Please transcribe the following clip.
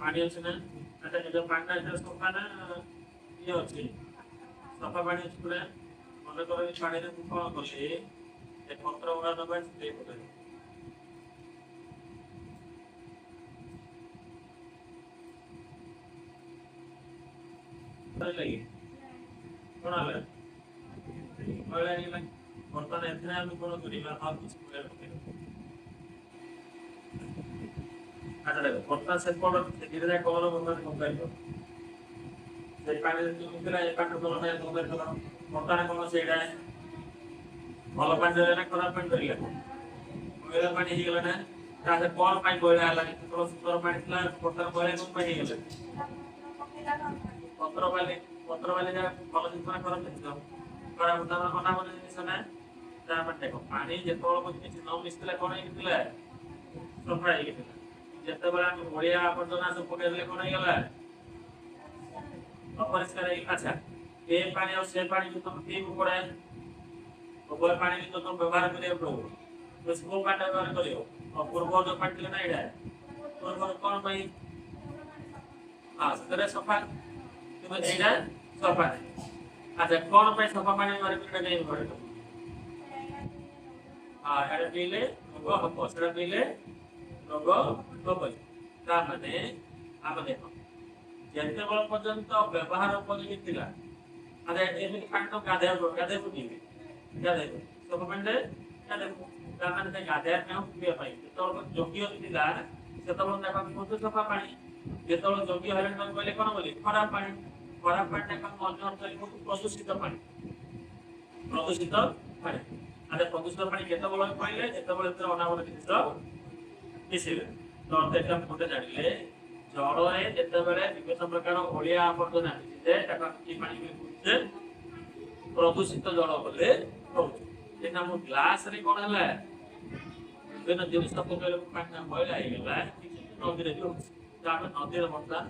ପାଣି ଅଛି ନା ଆଚ୍ଛା ନିଜ ପାଣିଟା ଏଟା ସଫା ନା ଇଏ ଅଛି ସଫା ପାଣି ଅଛି ପୁରା ମନେ କର ଏ ପାଣିରେ ମୁଁ କଣ କଲି ଏ ପତ୍ର ଗୁଡ଼ା ଦବା ସ୍ପ୍ରେ କରିଦେବି ଲାଗି କଣ ହେଲା ମଇଳା ହେଇଗଲା ବର୍ତ୍ତମାନ ଏଥିରେ ଆମେ କଣ କରିବା ଆଉ କିଛି ମଇଳା ପକେଇବା ଆଚ୍ଛା ଦେଖ ବର୍ତ୍ତମାନ ସେ କଣ ଧୀରେ ଧୀରେ କଲର ବର୍ତ୍ତମାନ କମ୍ପାଇଲ ସେ ପାଣିରେ ଯୋଉ ଥିଲା ଏ ପାଣି କଲର ନାହିଁ କମ୍ପାଇଲ କଲର ବର୍ତ୍ତମାନ କଣ ସେଇଟା ଭଲ ପାଣି ରହିଲା ନା ଖରାପ ପାଣି ରହିଲା ମଇଳା ପାଣି ହେଇଗଲା ନା ତାହେଲେ କଣ ପାଇଁ ମଇଳା ହେଲା ଯେତେବେଳେ ସୁନ୍ଦର ପାଣି ଥିଲା ବର୍ତ୍ତମାନ ମଇଳା କଣ ପାଇଁ ହେଇଗଲା ପତ୍ର ବାଲି ଯାହା ଭଲ ଜିନିଷ ନା ଖରାପ ଜିନିଷ ଖରାପ ଅନାବନା ଜିନିଷ ନା ତାମାନେ ଦେଖ ପାଣି ଯେତେବେଳେ କିଛି ନ ମିଶିଥିଲା କଣ ହେଇଥିଲା ସଫା ହେଇଥିଲା ଯେତେବେଳେ ଆମେ ଅଳିଆ ଆବର୍ଜନା ସବୁ ପକେଇଦେଲେ କଣ ହେଇଗଲା ଅପରିଷ୍କାର ହେଇ ଆଚ୍ଛା ଏ ପାଣି ଆଉ ସେ ପାଣି ଯୋଉ ତମେ ପିଇବୁ ପଡେ ଉଭୟ ପାଣି ବି ତମେ ବ୍ୟବହାର କରିବାକୁ ପଡିବ ତ କୋଉ ପାଣି ବ୍ୟବହାର କରିବ ଆଉ ପୂର୍ବ ଯୋଉ ପାଣି ଥିଲା ନା ଏଇଟା ପୂର୍ବରୁ କଣ ପାଇଁ ହଁ ସେଥିରେ ସଫା କିନ୍ତୁ ଏଇଟା ସଫା ନାହିଁ ଆଚ୍ଛା କଣ ପାଇଁ ସଫା ପାଣି ବ୍ୟବହାର କରିଟା କାହିଁ ବ୍ୟବହାର କରିବ ହଁ ଏଇଟା ପିଇଲେ ରୋଗ ହବ ସେଟା ପିଇଲେ ରୋଗ ହବ ତାମାନେ ଆମେ ଦେଖ ଯେତେବେଳେ ପର୍ଯ୍ୟନ୍ତ ବ୍ୟବହାର ଉପଯୋଗୀ ଥିଲା ଆଚ୍ଛା ଏମିତି ପାଣି ତ ଗାଧେଇବୁ କେମିତି ଗାଧେଇବୁ ସବୁ ପାଣିରେ ଗାଧେଇବୁ ତାମାନେ ସେ ଗାଧେଇବା ପାଇଁ ପିଇବା ପାଇଁ ଯେତେବେଳେ ଯୋଗ୍ୟ ଥିଲା ସେତେବେଳେ ତାକୁ ଆମେ କହୁଛୁ ସଫା ପାଣି ଯେତେବେଳେ ଯୋଗ୍ୟ ହେଲାଣି ତାକୁ କହିଲେ କଣ ବୋଲି ଖରାପ ପାଣି ତାକୁ ଅନ୍ୟ ଅର୍ଥରେ କହୁଛୁ ପ୍ରଦୂଷିତ ପାଣି ପାଣି ଆଚ୍ଛା ପ୍ରଦୂଷିତ ପାଣି କେତେବେଳେ କହିଲେ ଯେତେବେଳେ ଏଥିରେ ଅନାବନା ଜିନିଷ ମିଶିଲେ ତ ଅର୍ଥ ଏଠି ଆମେ ଗୋଟେ ଜାଣିଲେ ଜଳରେ ଯେତେବେଳେ ବିଭିନ୍ନ ପ୍ରକାର ଅଳିଆ ଆବର୍ଜନା ମିଶିଲେ ତାକୁ ଆମେ କି ପାଣି କହୁଛେ ପ୍ରଦୂଷିତ ଜଳ ବୋଲି କହୁଛୁ କିନ୍ତୁ ଆମ ଗ୍ଲାସରେ କଣ ହେଲା ବିଭିନ୍ନ ଜିନିଷ ପକେଇଲେ ପାଣିଟା ମଇଳା ହେଇଗଲା ନଦୀରେ ବି ହଉଛି ତ ଆମେ ନଦୀରେ ବର୍ତ୍ତମାନ